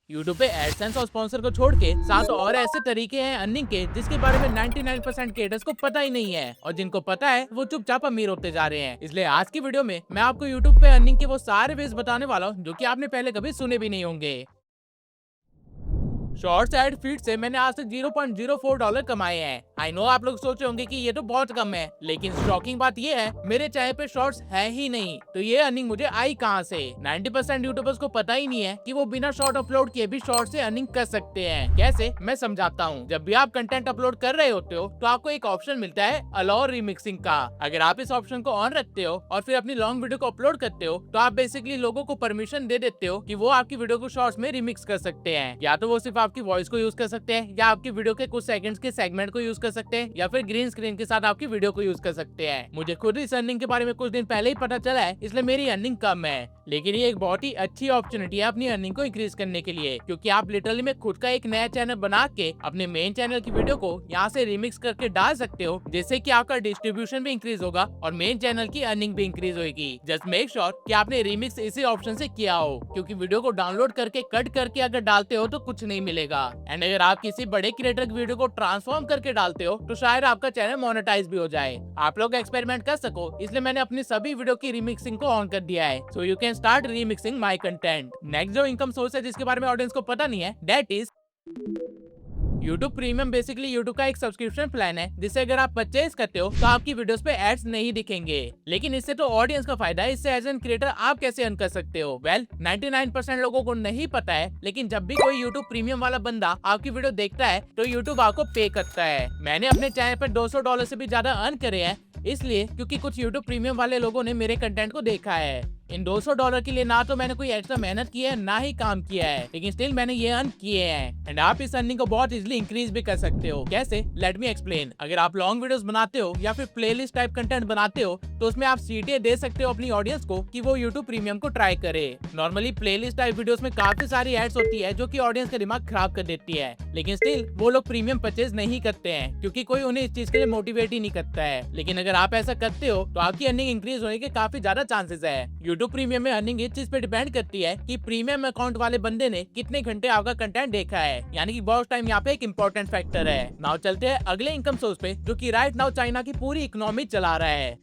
YouTube पे AdSense और sponsor को छोड़ के 7 और ऐसे तरीके हैं अर्निंग के जिसके बारे में 99% क्रिएटर्स को पता ही नहीं है, और जिनको पता है वो चुपचाप अमीर होते जा रहे हैं। इसलिए आज की वीडियो में मैं आपको YouTube पे अर्निंग के वो सारे वेज बताने वाला हूँ जो कि आपने पहले कभी सुने भी नहीं होंगे। शॉर्ट्स एड फीड से मैंने आज तक $0.04 कमाए हैं। आई नो आप लोग सोचे होंगे कि ये तो बहुत कम है, लेकिन शॉकिंग बात ये है मेरे चैनल पे शॉर्ट्स है ही नहीं, तो ये अर्निंग मुझे आई कहां से। 90% यूट्यूबर्स को पता ही नहीं है कि वो बिना शॉर्ट अपलोड किए भी शॉर्ट से अर्निंग कर सकते हैं। कैसे, मैं समझाता हूँ। जब भी आप कंटेंट अपलोड कर रहे होते हो तो आपको एक ऑप्शन मिलता है अलाउ रीमिक्सिंग का। अगर आप इस ऑप्शन को ऑन रखते हो और फिर अपनी लॉन्ग वीडियो को अपलोड करते हो तो आप बेसिकली लोगों को परमिशन दे देते हो कि वो आपकी वीडियो को शॉर्ट्स में रिमिक्स कर सकते हैं। या तो वो सिर्फ आपकी वॉइस को यूज कर सकते हैं, या आपकी वीडियो के कुछ सेकंड्स के सेगमेंट को यूज कर सकते हैं, या फिर ग्रीन स्क्रीन के साथ आपकी वीडियो को यूज कर सकते हैं। मुझे खुद इस अर्निंग के बारे में कुछ दिन पहले ही पता चला है, इसलिए मेरी अर्निंग कम है, लेकिन ये एक बहुत ही अच्छी अपॉर्चुनिटी है अपनी अर्निंग को इंक्रीज करने के लिए, क्योंकि आप लिटरली में खुद का एक नया चैनल बना के अपने मेन चैनल की वीडियो को यहाँ से रिमिक्स करके डाल सकते हो, जिससे कि आपका डिस्ट्रीब्यूशन भी इंक्रीज होगा और मेन चैनल की अर्निंग भी इंक्रीज होगी। जस्ट मेक श्योर कि आपने रिमिक्स इसी ऑप्शन से किया हो, क्योंकि वीडियो को डाउनलोड करके कट करके अगर डालते हो तो कुछ नहीं मिलेगा। एंड अगर आप किसी बड़े क्रिएटर की वीडियो को ट्रांसफॉर्म करके डालते हो तो शायद आपका चैनल मोनेटाइज भी हो जाए। आप लोग एक्सपेरिमेंट कर सको, इसलिए मैंने अपनी सभी वीडियो की रिमिक्सिंग को ऑन कर दिया है, so you can start remixing my content. Next जो इनकम सोर्स है जिसके बारे में ऑडियंस को पता नहीं है, that is YouTube premium. Basically YouTube का एक सब्सक्रिप्शन प्लान है जिससे अगर आप परचेज करते हो तो आपकी वीडियोस पे एड्स नहीं दिखेंगे, लेकिन इससे तो ऑडियंस का फायदा है। इससे एज एन क्रिएटर आप कैसे अर्न कर सकते हो? वेल 99% लोगों को नहीं पता है, लेकिन जब भी कोई YouTube प्रीमियम वाला बंदा आपकी वीडियो देखता है तो YouTube आपको पे करता है। मैंने अपने चैनल पर $200 से भी ज्यादा अर्न करे हैं, इसलिए क्योंकि कुछ YouTube प्रीमियम वाले लोगों ने मेरे कंटेंट को देखा है। इन $200 के लिए ना तो मैंने कोई एक्स्ट्रा मेहनत की है, ना ही काम किया है, लेकिन स्टिल मैंने ये अर्न किए हैं। एंड आप इस अर्निंग को बहुत इजीली इंक्रीज भी कर सकते हो। कैसे? Let me explain. अगर आप लॉन्ग वीडियोस बनाते हो या फिर प्लेलिस्ट टाइप कंटेंट बनाते हो तो उसमें आप सीटे दे सकते हो अपनी ऑडियंस को कि वो YouTube प्रीमियम को ट्राई करे। नॉर्मली प्लेलिस्ट टाइप वीडियोस में काफी सारी एड्स होती है जो कि ऑडियंस का दिमाग खराब कर देती है, लेकिन स्टिल वो लोग प्रीमियम परचेज नहीं करते हैं क्योंकि कोई उन्हें इस चीज के लिए मोटिवेट ही नहीं करता है। लेकिन अगर आप ऐसा करते हो तो आपकी अर्निंग इंक्रीज होने के काफी ज्यादा चांसेस है। YouTube प्रीमियम में अर्निंग इस चीज पे डिपेंड करती है कि प्रीमियम अकाउंट वाले बंदे ने कितने घंटे आपका कंटेंट देखा है, यानी कि वॉच टाइम यहाँ पे एक इंपॉर्टेंट फैक्टर है। नाउ चलते हैं अगले इनकम सोर्स पे, जो कि राइट नाउ चाइना की पूरी इकोनॉमी चला रहा है।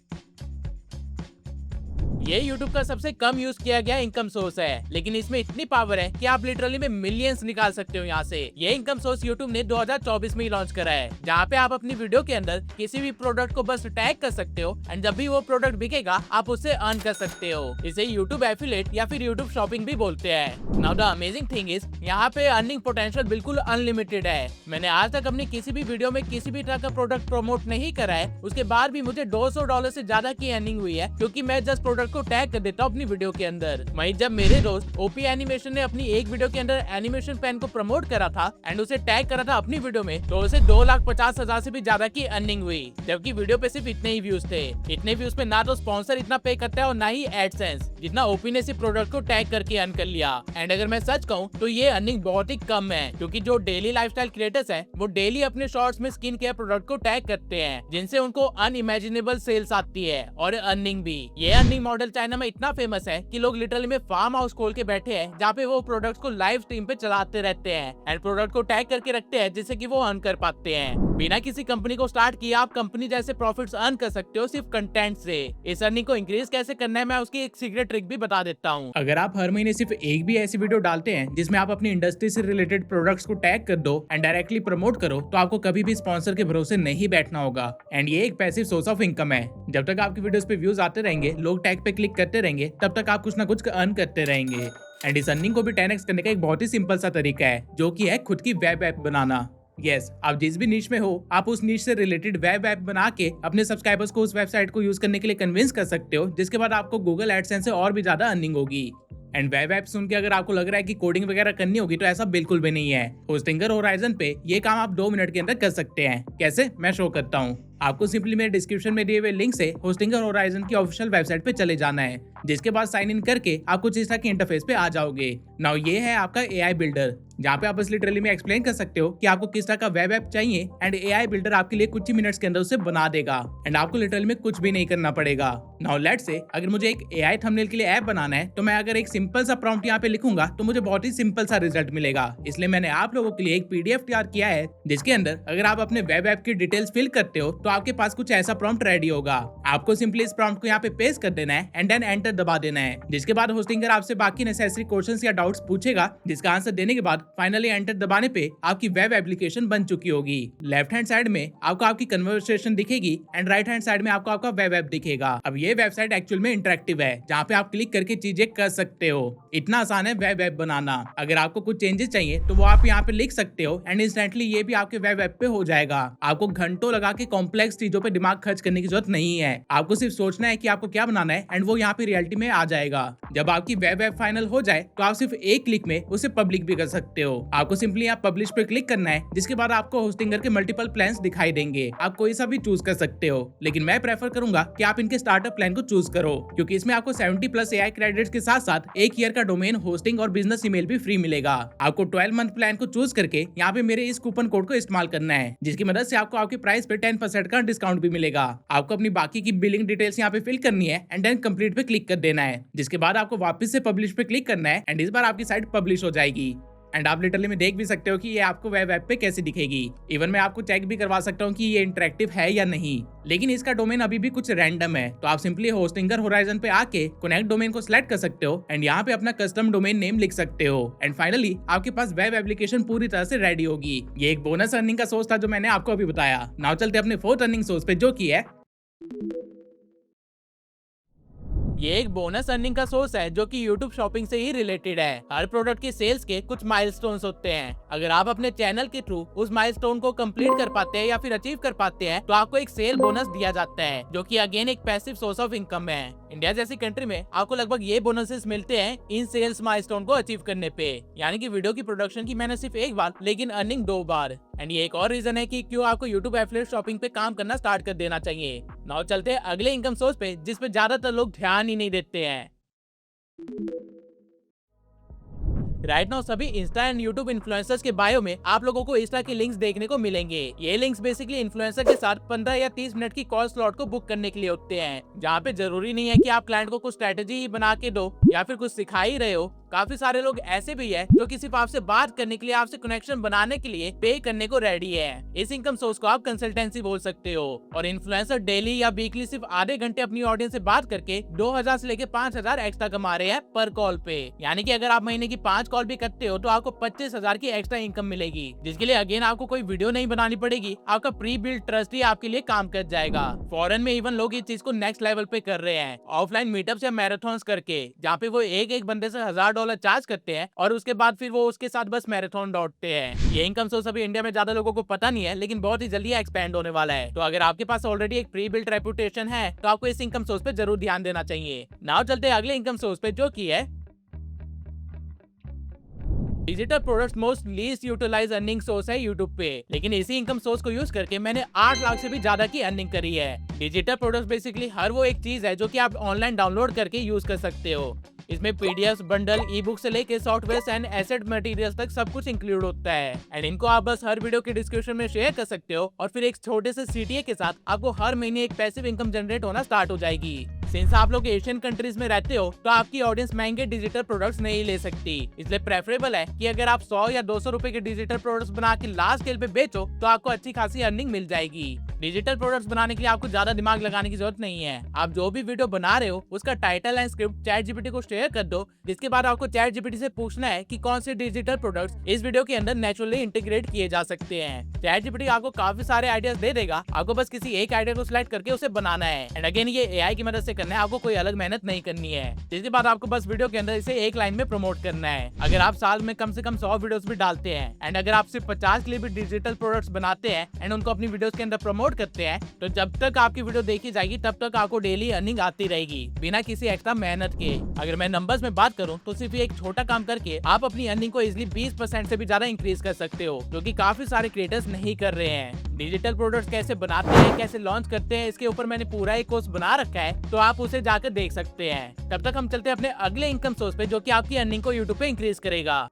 ये YouTube का सबसे कम यूज किया गया इनकम सोर्स है, लेकिन इसमें इतनी पावर है कि आप लिटरली में मिलियंस निकाल सकते हो यहाँ से। ये इनकम सोर्स YouTube ने 2024 में ही लॉन्च करा है, जहाँ पे आप अपनी वीडियो के अंदर किसी भी प्रोडक्ट को बस टैग कर सकते हो एंड जब भी वो प्रोडक्ट बिकेगा आप उससे अर्न कर सकते हो। इसे YouTube एफिलिएट या फिर YouTube शॉपिंग भी बोलते हैं। Now the amazing thing is यहाँ पे अर्निंग पोटेंशियल बिल्कुल अनलिमिटेड है। मैंने आज तक अपनी किसी भी वीडियो में किसी भी तरह का प्रोडक्ट प्रमोट नहीं करा है, उसके बाद भी मुझे $200 से ज्यादा की अर्निंग हुई है, क्योंकि मैं जस्ट प्रोडक्ट को टैग कर देता हूँ अपनी वीडियो के अंदर। वहीं जब मेरे दोस्त ओपी एनिमेशन ने अपनी एक वीडियो के अंदर एनिमेशन पेन को प्रमोट करा था एंड उसे टैग करा था अपनी वीडियो में, तो उसे 2,50,000 से भी ज्यादा की अर्निंग हुई, जबकि वीडियो पे सिर्फ इतने ही व्यूज थे। इतने व्यूज पे ना तो स्पॉन्सर इतना पे करता है और ना ही एडसेंस, जितना ओपी ने सिर्फ प्रोडक्ट को टैग करके अर्न कर लिया। एंड अगर मैं सच कहूँ तो ये अर्निंग बहुत ही कम है, क्योंकि जो डेली लाइफस्टाइल क्रिएटर्स हैं वो डेली अपने शॉर्ट्स में स्किन केयर प्रोडक्ट को टैग करते हैं, जिनसे उनको अनइमेजिनेबल सेल्स आती है और अर्निंग भी। ये अर्निंग मॉडल चाइना में इतना फेमस है कि लोग लिटरली में फार्म हाउस खोल के बैठे हैं, जहाँ पे वो प्रोडक्ट्स को लाइव स्ट्रीम पे चलाते रहते हैं एंड प्रोडक्ट को टैग करके रखते हैं, जिससे कि वो अर्न कर पाते हैं। बिना किसी कंपनी को स्टार्ट किए आप कंपनी जैसे प्रॉफिट्स अर्न कर सकते हो सिर्फ कंटेंट से। इस अर्निंग को इंक्रीज कैसे करना है मैं उसकी एक सीक्रेट ट्रिक भी बता देता हूँ। अगर आप हर महीने सिर्फ एक भी ऐसी वीडियो डालते हैं जिसमें आप अपनी इंडस्ट्री से रिलेटेड प्रोडक्ट्स को टैग कर दो एंड डायरेक्टली प्रमोट करो, तो आपको कभी भी स्पॉन्सर के भरोसे नहीं बैठना होगा। एंड ये एक पैसिव सोर्स ऑफ इनकम है। जब तक आपकी वीडियोस पे व्यूज आते रहेंगे, लोग टैग पे क्लिक करते रहेंगे, तब तक आप कुछ ना कुछ अर्न करते रहेंगे। एंड इस अर्निंग को भी 10x करने का एक बहुत ही सिंपल सा तरीका है, जो कि है खुद की वेब ऐप बनाना। यस, आप जिस भी नीश में हो आप उस नीश से रिलेटेड वेब ऐप बना के अपने सब्सक्राइबर्स को उस वेबसाइट को यूज करने के लिए कन्विंस कर सकते हो, जिसके बाद आपको गूगल एडसेंस से और भी ज्यादा अर्निंग होगी। एंड वेब ऐप सुन के अगर आपको लग रहा है कि कोडिंग वगैरह करनी होगी, तो ऐसा बिल्कुल भी नहीं है। होस्टिंगर होराइजन पे ये काम आप 2 मिनट के अंदर कर सकते हैं। कैसे, मैं शो करता हूँ। आपको सिंपली मेरे डिस्क्रिप्शन में दिए हुए लिंक से होस्टिंगर होराइजन की ऑफिशियल वेबसाइट पे चले जाना है, जिसके बाद साइन इन करके आप कुछ इस तरह के इंटरफेस पे आ जाओगे। नाउ ये है आपका AI बिल्डर, जहाँ पे आप बस लिटरली में एक्सप्लेन कर सकते हो कि आपको किस तरह का वेब ऐप चाहिए एंड एआई बिल्डर आपके लिए कुछ ही मिनट्स के अंदर उसे बना देगा एंड आपको लिटरली में कुछ भी नहीं करना पड़ेगा। नाउ लेट्स से अगर मुझे एक एआई थंबनेल के लिए ऐप बनाना है तो मैं अगर एक सिंपल सा प्रॉम्प्ट यहाँ पे लिखूंगा तो मुझे बहुत ही सिंपल सा रिजल्ट मिलेगा। इसलिए मैंने आप लोगों के लिए एक पीडीएफ तैयार किया है जिसके अंदर अगर आप अपने वेब ऐप की डिटेल्स फिल करते हो तो आपके पास कुछ ऐसा प्रॉम्प्ट रेडी होगा। आपको सिंपली इस प्रॉम्प्ट को यहाँ पे पेस्ट कर देना है एंड देन एंटर दबा देना है, जिसके बाद होस्टिंगर आपसे बाकी नेसेसरी क्वेश्चंस या डाउट्स पूछेगा, जिसका आंसर देने के बाद फाइनली एंटर दबाने पे आपकी वेब एप्लीकेशन बन चुकी होगी। लेफ्ट हैंड साइड में आपको आपकी कन्वर्सेशन दिखेगी एंड राइट हैंड साइड में आपको आपका वेब ऐप दिखेगा। अब ये वेबसाइट एक्चुअल में इंटरेक्टिव है जहाँ पे आप क्लिक करके चीजें कर सकते हो। इतना आसान है वेब ऐप बनाना। अगर आपको कुछ चेंजेस चाहिए तो वो आप यहाँ पे लिख सकते हो एंड इंस्टेंटली ये भी आपके वेब ऐप पे हो जाएगा। आपको घंटों लगा के कॉम्प्लेक्स चीजों पे दिमाग खर्च करने की जरूरत नहीं है। आपको सिर्फ सोचना है कि आपको क्या बनाना है एंड वो यहाँ पे रियलिटी में आ जाएगा। जब आपकी वेब ऐप फाइनल हो जाए तो आप सिर्फ एक क्लिक में उसे पब्लिक भी कर सकते हो। आपको सिंपली यहाँ पब्लिश पे क्लिक करना है, जिसके बाद आपको होस्टिंगर के मल्टीपल प्लान्स दिखाई देंगे। आप कोई सा भी चूज कर सकते हो, लेकिन मैं प्रेफर करूंगा कि आप इनके स्टार्टर प्लान को चूज करो, क्योंकि इसमें आपको 70+ एआई क्रेडिट्स के साथ साथ 1 ईयर का डोमेन होस्टिंग और बिजनेस ईमेल भी फ्री मिलेगा। आपको 12 मंथ प्लान को चूज करके यहाँ पे मेरे इस कूपन कोड को इस्तेमाल करना है, जिसकी मदद से आपको आपके प्राइस पे 10% का डिस्काउंट भी मिलेगा। आपको अपनी बाकी की बिलिंग डिटेल्स यहाँ पे फिल करनी है एंड देन कंप्लीट पे क्लिक कर देना है, जिसके बाद आपको वापस से पब्लिश पे क्लिक करना है एंड इस बार आपकी साइट पब्लिश हो जाएगी। एंड आप लिटरली में देख भी सकते हो कि ये आपको वेब ऐप पे कैसे दिखेगी। इवन मैं आपको चेक भी करवा सकता हूँ कि ये इंटरेक्टिव है या नहीं, लेकिन इसका डोमेन अभी भी कुछ रैंडम है। तो आप सिंपली होस्टिंगर होराइजन पे आके कनेक्ट डोमेन को सिलेक्ट कर सकते हो एंड यहाँ पे अपना कस्टम डोमेन नेम लिख सकते हो एंड फाइनली आपके पास वेब एप्लीकेशन पूरी तरह से रेडी होगी। ये एक बोनस अर्निंग का सोर्स था जो मैंने आपको अभी बताया। नाउ चलते अपने फोर्थ अर्निंग सोर्स पे, जो की है ये एक बोनस अर्निंग का सोर्स है जो कि YouTube शॉपिंग से ही रिलेटेड है। हर प्रोडक्ट की सेल्स के कुछ माइलस्टोन्स होते हैं। अगर आप अपने चैनल के थ्रू उस माइलस्टोन को कंप्लीट कर पाते हैं या फिर अचीव कर पाते हैं तो आपको एक सेल बोनस दिया जाता है, जो कि अगेन एक पैसिव सोर्स ऑफ इनकम है। इंडिया जैसी कंट्री में आपको लगभग ये बोनसेस मिलते हैं इन सेल्स माइलस्टोन को अचीव करने पे, यानी कि वीडियो की प्रोडक्शन की मेहनत सिर्फ एक बार लेकिन अर्निंग 2 बार। एंड ये एक और रीजन है कि क्यों आपको YouTube एफिलिएट शॉपिंग पे काम करना स्टार्ट कर देना चाहिए। नाउ चलते हैं अगले इनकम सोर्स पे, जिस पे ज्यादातर लोग ध्यान ही नहीं देते हैं। राइट नाउ सभी इंस्टा एंड यूट्यूब इन्फ्लुएंसर्स के बायो में आप लोगों को इस तरह के लिंक्स देखने को मिलेंगे। ये लिंक्स बेसिकली इन्फ्लुएंसर के साथ 15 या 30 मिनट की कॉल स्लॉट को बुक करने के लिए होते हैं, जहाँ पे जरूरी नहीं है कि आप क्लाइंट को कुछ स्ट्रेटेजी ही बना के दो या फिर कुछ सिखा ही रहे हो। काफी सारे लोग ऐसे भी है जो कि सिर्फ आपसे बात करने के लिए, आपसे कनेक्शन बनाने के लिए पे करने को रेडी है। इस इनकम सोर्स को आप कंसल्टेंसी बोल सकते हो। और इन्फ्लुएंसर डेली या वीकली सिर्फ आधे घंटे अपनी ऑडियंस से बात करके 2000 से लेके 5000 एक्स्ट्रा कमा रहे हैं पर कॉल पे। यानी कि अगर आप महीने की 5 कॉल भी करते हो तो आपको 25,000 की एक्स्ट्रा इनकम मिलेगी, जिसके लिए अगेन आपको कोई वीडियो नहीं बनानी पड़ेगी। आपका प्री बिल्ड ट्रस्ट ही आपके लिए काम कर जाएगा। फॉरेन में इवन लोग इस चीज को नेक्स्ट लेवल पे कर रहे हैं, ऑफलाइन मीटअप्स या मैराथन्स करके, जहाँ पे वो एक बंदे से $1000 चार्ज करते हैं और उसके बाद फिर वो उसके साथ बस मैराथन दौड़ते हैं। ये इनकम सोर्स अभी इंडिया में ज्यादा लोगों को पता नहीं है, लेकिन बहुत ही जल्दी एक्सपेंड होने वाला है। तो अगर आपके पास ऑलरेडी एक प्री बिल्ट रेपुटेशन है तो आपको इस इनकम सोर्स पे जरूर ध्यान देना चाहिए। नाउ चलते हैं अगले इनकम सोर्स पे, जो की है digital products most least utilise earning source है यूट्यूब पे। लेकिन इसी इनकम सोर्स को यूज करके मैंने 8 लाख से भी ज्यादा की अर्निंग करी है। डिजिटल प्रोडक्ट्स बेसिकली हर वो एक चीज है जो कि आप ऑनलाइन डाउनलोड करके यूज कर सकते हो। इसमें पीडीएफ, बंडल, ई बुक से लेके सॉफ्टवेयर एंड एसेट मटेरियल्स तक सब कुछ इंक्लूड होता है। एंड इनको आप बस हर वीडियो के डिस्क्रिप्शन में शेयर कर सकते हो और फिर एक छोटे से सीटीए के साथ आपको हर महीने एक पैसिव इनकम जनरेट होना स्टार्ट हो जाएगी। सिंस आप लोग एशियन कंट्रीज में रहते हो तो आपकी ऑडियंस महंगे डिजिटल प्रोडक्ट्स नहीं ले सकती, इसलिए प्रेफरेबल है कि अगर आप 100 या 200 रुपए के डिजिटल प्रोडक्ट्स बना के लार्ज स्केल पे बेचो तो आपको अच्छी खासी अर्निंग मिल जाएगी। डिजिटल प्रोडक्ट्स बनाने के लिए आपको ज्यादा दिमाग लगाने की जरूरत नहीं है। आप जो भी वीडियो बना रहे हो उसका title and script chat GPT को शेयर कर दो, जिसके बाद आपको चैट जीपीटी से पूछना है कि कौन से डिजिटल प्रोडक्ट्स इस वीडियो के अंदर नेचुरली इंटीग्रेट किए जा सकते हैं। चैट जीपीटी आपको काफी सारे आइडियाज दे देगा, आपको बस किसी एक आइडिया को सिलेक्ट करके उसे बनाना है। एंड अगेन ये एआई की मदद से करना है, आपको कोई अलग मेहनत नहीं करनी है। जिसके बाद आपको बस वीडियो के अंदर इसे एक लाइन में प्रमोट करना है। अगर आप साल में कम से कम 100 वीडियोस भी डालते हैं एंड अगर आप सिर्फ 50 के लिए भी डिजिटल प्रोडक्ट्स बनाते हैं एंड उनको अपनी वीडियोस के अंदर प्रमोट करते हैं, तो जब तक आपकी वीडियो देखी जाएगी तब तक आपको डेली अर्निंग आती रहेगी बिना किसी एक्स्ट्रा मेहनत के। अगर मैं नंबर्स में बात करूं तो सिर्फ एक छोटा काम करके आप अपनी अर्निंग को इजिली 20% से भी ज्यादा इंक्रीज कर सकते हो, जो कि काफी सारे क्रिएटर्स नहीं कर रहे हैं। डिजिटल प्रोडक्ट्स कैसे बनाते हैं, कैसे लॉन्च करते हैं, इसके ऊपर मैंने पूरा एक कोर्स बना रखा है, तो आप उसे जाकर देख सकते हैं। तब तक हम चलते हैं अपने अगले इनकम सोर्स पे, जो कि आपकी अर्निंग को यूट्यूब पे इंक्रीज करेगा।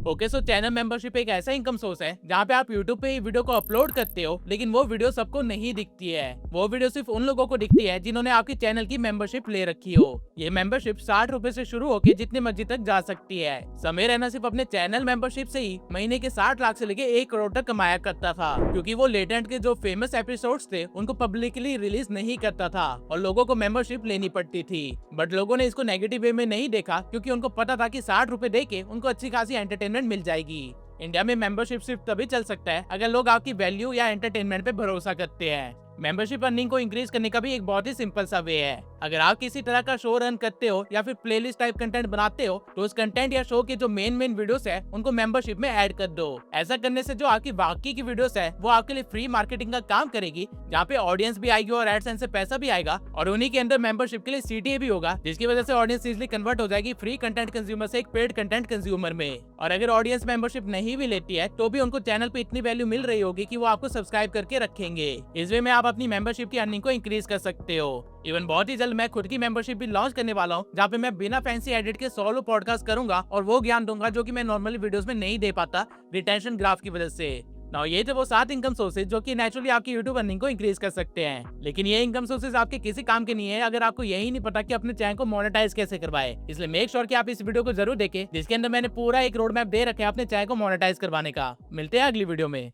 ओके, सो चैनल मेंबरशिप एक ऐसा इनकम सोर्स है जहाँ पे आप यूट्यूब पे ही वीडियो को अपलोड करते हो, लेकिन वो वीडियो सबको नहीं दिखती है। वो वीडियो सिर्फ उन लोगों को दिखती है जिन्होंने आपकी चैनल की मेंबरशिप ले रखी हो। ये मेंबरशिप 60 रुपए से शुरू होकर जितनी मर्जी तक जा सकती है। समय रैना सिर्फ अपने चैनल मेंबरशिप से ही महीने के 60 लाख से लेके 1 करोड़ तक कमाया करता था, क्योंकि वो लेटेंट के जो फेमस एपिसोड्स थे उनको पब्लिकली रिलीज नहीं करता था और लोगों को मेंबरशिप लेनी पड़ती थी। बट लोगों ने इसको नेगेटिव वे में नहीं देखा, क्योंकि उनको पता था कि 60 रुपए दे के उनको अच्छी खासी एंटरटेनमेंट मिल जाएगी। इंडिया में मेंबरशिप सिर्फ तभी चल सकता है अगर लोग आपकी वैल्यू या एंटरटेनमेंट पे भरोसा करते हैं। मेंबरशिप अर्निंग को इंक्रीज करने का भी एक बहुत ही सिंपल सा वे है। अगर आप किसी तरह का शो रन करते हो या फिर प्लेलिस्ट टाइप कंटेंट बनाते हो, तो उस कंटेंट या शो के जो मेन वीडियोस है उनको मेंबरशिप में ऐड कर दो। ऐसा करने से जो आपकी बाकी की वीडियोस है वो आपके लिए फ्री मार्केटिंग का काम करेगी, जहाँ पे ऑडियंस भी आएगी और एडसेंस से पैसा भी आएगा, और उन्हीं के अंदर मेंबरशिप के लिए सीटीए भी होगा, जिसकी वजह से ऑडियंस इजिली कन्वर्ट हो जाएगी फ्री कंटेंट कंज्यूमर से एक पेड कंटेंट कंज्यूमर में। और अगर ऑडियंस मेंबरशिप नहीं भी लेती है तो भी उनको चैनल पे इतनी वैल्यू मिल रही होगी कि वो आपको सब्सक्राइब करके रखेंगे। इस वे में आप अपनी मेंबरशिप की अर्निंग को इंक्रीज कर सकते हो। इवन बहुत ही जल्द मैं खुद की मेंबरशिप भी लॉन्च करने वाला हूँ, जहाँ पे मैं बिना फैंसी एडिट के सोलो पॉडकास्ट करूंगा और वो ज्ञान दूंगा जो कि मैं नॉर्मली वीडियोस में नहीं दे पाता रिटेंशन ग्राफ की वजह से। नाउ ये थे वो 7 इनकम सोर्सेज जो कि नेचुरली आपकी यूट्यूब अर्निंग को इंक्रीज कर सकते हैं। लेकिन ये इनकम सोर्सेज आपके किसी काम के नहीं है अगर आपको यही नहीं पता कि अपने चैनल को मोनेटाइज कैसे करवाए। इसलिए मेक श्योर कि आप इस वीडियो को जरूर देखें, जिसके अंदर मैंने पूरा एक रोड मैप दे रखा है अपने चैनल को मोनेटाइज करवाने का। मिलते हैं अगली वीडियो में।